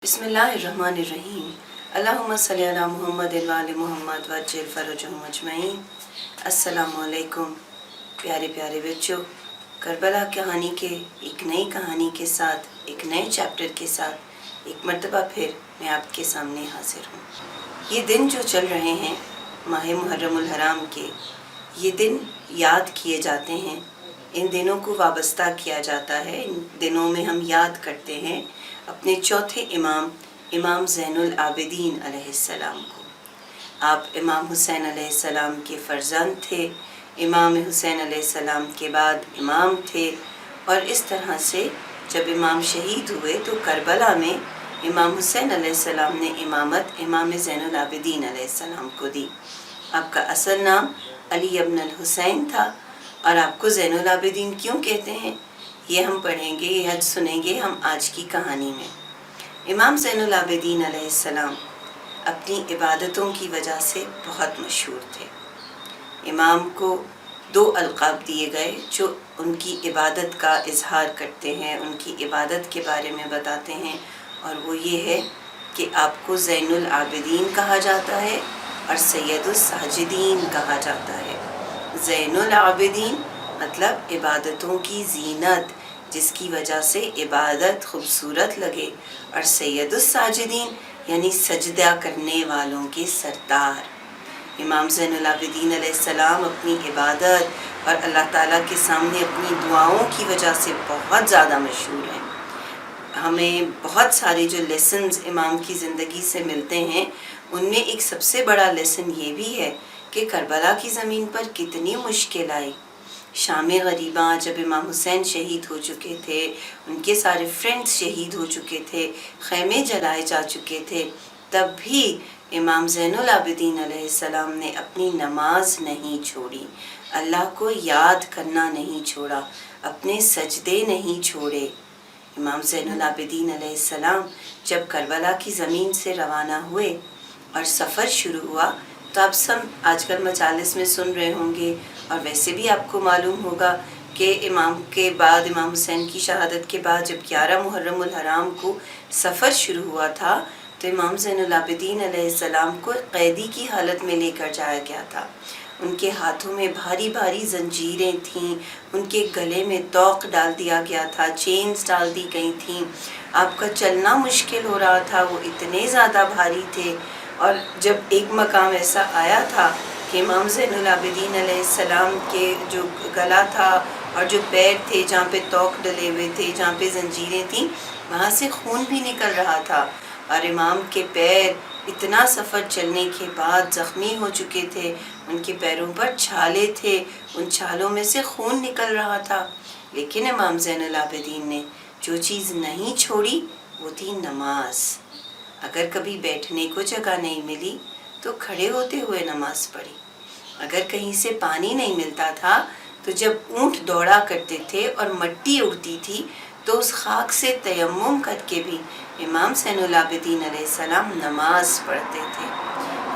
بسم اللہ الرحمن الرحیم اللہم صلی علی محمد وعلی محمد وعجل فرجہم اجمعین۔ السلام علیکم پیارے پیارے بچوں، کربلا کہانی کے ایک نئی کہانی کے ساتھ، ایک نئے چیپٹر کے ساتھ ایک مرتبہ پھر میں آپ کے سامنے حاضر ہوں۔ یہ دن جو چل رہے ہیں ماہ محرم الحرام کے، یہ دن یاد کیے جاتے ہیں، ان دنوں کو وابستہ کیا جاتا ہے، ان دنوں میں ہم یاد کرتے ہیں اپنے چوتھے امام زین العابدین علیہ السلام کو۔ آپ امام حسین علیہ السلام کے فرزند تھے، امام حسین علیہ السلام کے بعد امام تھے، اور اس طرح سے جب امام شہید ہوئے تو کربلا میں امام حسین علیہ السلام نے امامت امام زین العابدین علیہ السلام کو دی۔ آپ کا اصل نام علی ابن الحسین تھا، اور آپ کو زین العابدین کیوں کہتے ہیں یہ ہم پڑھیں گے، یہ حج سنیں گے ہم آج کی کہانی میں۔ امام زین العابدین علیہ السلام اپنی عبادتوں کی وجہ سے بہت مشہور تھے۔ امام کو 2 القاب دیے گئے جو ان کی عبادت کا اظہار کرتے ہیں، ان کی عبادت کے بارے میں بتاتے ہیں، اور وہ یہ ہے کہ آپ کو زین العابدین کہا جاتا ہے اور سید الساجدین کہا جاتا ہے۔ زین العابدین مطلب عبادتوں کی زینت، جس کی وجہ سے عبادت خوبصورت لگے، اور سید الساجدین یعنی سجدہ کرنے والوں کے سردار۔ امام زین العابدین علیہ السلام اپنی عبادت اور اللہ تعالیٰ کے سامنے اپنی دعاؤں کی وجہ سے بہت زیادہ مشہور ہیں۔ ہمیں بہت سارے جو لیسنز امام کی زندگی سے ملتے ہیں، ان میں ایک سب سے بڑا لیسن یہ بھی ہے کہ کربلا کی زمین پر کتنی مشکل آئی۔ شام غریباں جب امام حسین شہید ہو چکے تھے، ان کے سارے فرینڈز شہید ہو چکے تھے، خیمے جلائے جا چکے تھے، تب بھی امام زین العابدین علیہ السلام نے اپنی نماز نہیں چھوڑی، اللہ کو یاد کرنا نہیں چھوڑا، اپنے سجدے نہیں چھوڑے۔ امام زین العابدین علیہ السلام جب کربلا کی زمین سے روانہ ہوئے اور سفر شروع ہوا، تو آپ سب آج کل مجالس میں سن رہے ہوں گے، اور ویسے بھی آپ کو معلوم ہوگا کہ امام کے بعد، امام حسین کی شہادت کے بعد جب 11 محرم الحرام کو سفر شروع ہوا تھا، تو امام زین العابدین علیہ السلام کو قیدی کی حالت میں لے کر جایا گیا تھا۔ ان کے ہاتھوں میں بھاری بھاری زنجیریں تھیں، ان کے گلے میں طوق ڈال دیا گیا تھا، چینز ڈال دی گئی تھیں، آپ کا چلنا مشکل ہو رہا تھا، وہ اتنے زیادہ بھاری تھے۔ اور جب ایک مقام ایسا آیا تھا کہ امام زین العابدین علیہ السلام کے جو گلا تھا اور جو پیر تھے جہاں پہ طوق ڈلے ہوئے تھے، جہاں پہ زنجیریں تھیں، وہاں سے خون بھی نکل رہا تھا، اور امام کے پیر اتنا سفر چلنے کے بعد زخمی ہو چکے تھے، ان کے پیروں پر چھالے تھے، ان چھالوں میں سے خون نکل رہا تھا، لیکن امام زین العابدین نے جو چیز نہیں چھوڑی وہ تھی نماز۔ اگر کبھی بیٹھنے کو جگہ نہیں ملی تو کھڑے ہوتے ہوئے نماز پڑھی، اگر کہیں سے پانی نہیں ملتا تھا تو جب اونٹ دوڑا کرتے تھے اور مٹی اڑتی تھی تو اس خاک سے تیمم کر کے بھی امام زین العابدین علیہ السلام نماز پڑھتے تھے۔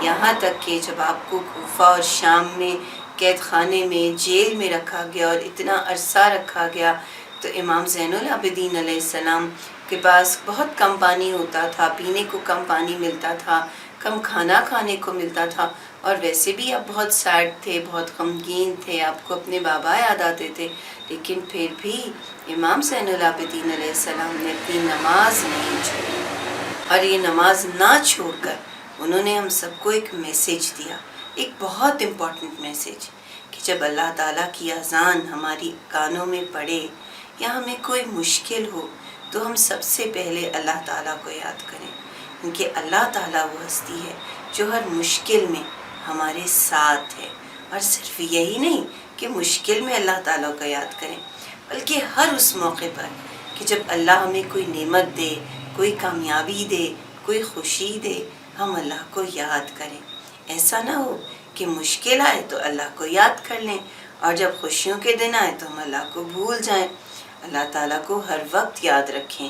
یہاں تک کہ جب آپ کو کوفہ اور شام میں قید خانے میں، جیل میں رکھا گیا اور اتنا عرصہ رکھا گیا، تو امام زین العابدین علیہ السلام کے پاس بہت کم پانی ہوتا تھا، پینے کو کم پانی ملتا تھا، کم کھانا کھانے کو ملتا تھا، اور ویسے بھی آپ بہت سیڈ تھے، بہت غمگین تھے، آپ کو اپنے بابا یاد آتے تھے، لیکن پھر بھی امام زین العابدین علیہ السلام نے اپنی نماز نہیں چھوڑی، اور یہ نماز نہ چھوڑ کر انہوں نے ہم سب کو ایک میسیج دیا، ایک بہت امپورٹنٹ میسیج، کہ جب اللہ تعالیٰ کی اذان ہماری کانوں میں پڑے یا ہمیں کوئی مشکل ہو تو ہم سب سے پہلے اللہ تعالیٰ کو یاد کریں، کیونکہ اللہ تعالیٰ وہ ہستی ہے جو ہر مشکل میں ہمارے ساتھ ہے۔ اور صرف یہی نہیں کہ مشکل میں اللہ تعالیٰ کو یاد کریں، بلکہ ہر اس موقع پر کہ جب اللہ ہمیں کوئی نعمت دے، کوئی کامیابی دے، کوئی خوشی دے، ہم اللہ کو یاد کریں۔ ایسا نہ ہو کہ مشکل آئے تو اللہ کو یاد کر لیں، اور جب خوشیوں کے دن آئے تو ہم اللہ کو بھول جائیں۔ اللہ تعالیٰ کو ہر وقت یاد رکھیں۔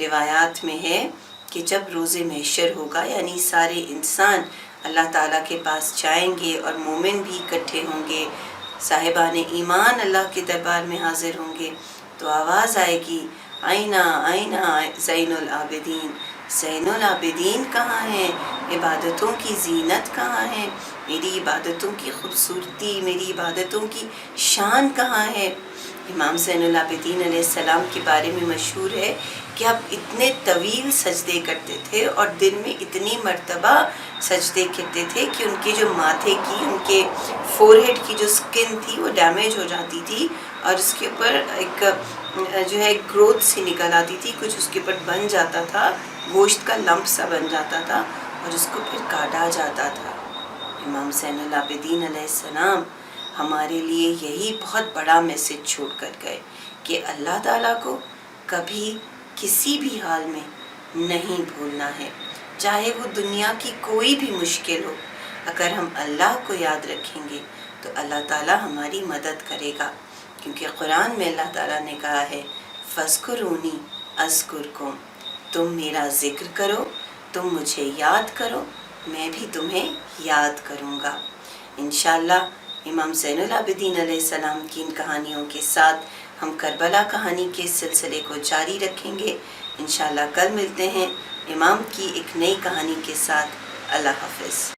روایات میں ہے کہ جب روز محشر ہوگا، یعنی سارے انسان اللہ تعالیٰ کے پاس جائیں گے اور مومن بھی اکٹھے ہوں گے، صاحبان ایمان اللہ کے دربار میں حاضر ہوں گے، تو آواز آئے گی، آئینہ آئینہ زین العابدین، زین العابدین کہاں ہیں، عبادتوں کی زینت کہاں ہے، میری عبادتوں کی خوبصورتی، میری عبادتوں کی شان کہاں ہے۔ امام زین العابدین علیہ السلام کے بارے میں مشہور ہے کہ آپ اتنے طویل سجدے کرتے تھے اور دن میں اتنی مرتبہ سجدے کرتے تھے کہ ان کے جو ماتھے کی، ان کے فور ہیڈ کی جو سکن تھی وہ ڈیمیج ہو جاتی تھی اور اس کے اوپر ایک جو ہے گروتھ سی نکل آتی تھی، کچھ اس کے اوپر بن جاتا تھا، گوشت کا لمپ سا بن جاتا تھا اور اس کو پھر کاٹا جاتا تھا۔ امام زین العابدین علیہ السلام ہمارے لیے یہی بہت بڑا میسج چھوڑ کر گئے کہ اللہ تعالیٰ کو کبھی کسی بھی حال میں نہیں بھولنا ہے، چاہے وہ دنیا کی کوئی بھی مشکل ہو۔ اگر ہم اللہ کو یاد رکھیں گے تو اللہ تعالیٰ ہماری مدد کرے گا، کیونکہ قرآن میں اللہ تعالیٰ نے کہا ہے فَاذْكُرُونِی أَذْكُرْکُم، تم میرا ذکر کرو، تم مجھے یاد کرو، میں بھی تمہیں یاد کروں گا۔ انشاءاللہ امام زین العابدین علیہ السلام کی ان کہانیوں کے ساتھ ہم کربلا کہانی کے سلسلے کو جاری رکھیں گے۔ انشاءاللہ کل ملتے ہیں امام کی ایک نئی کہانی کے ساتھ۔ اللہ حافظ۔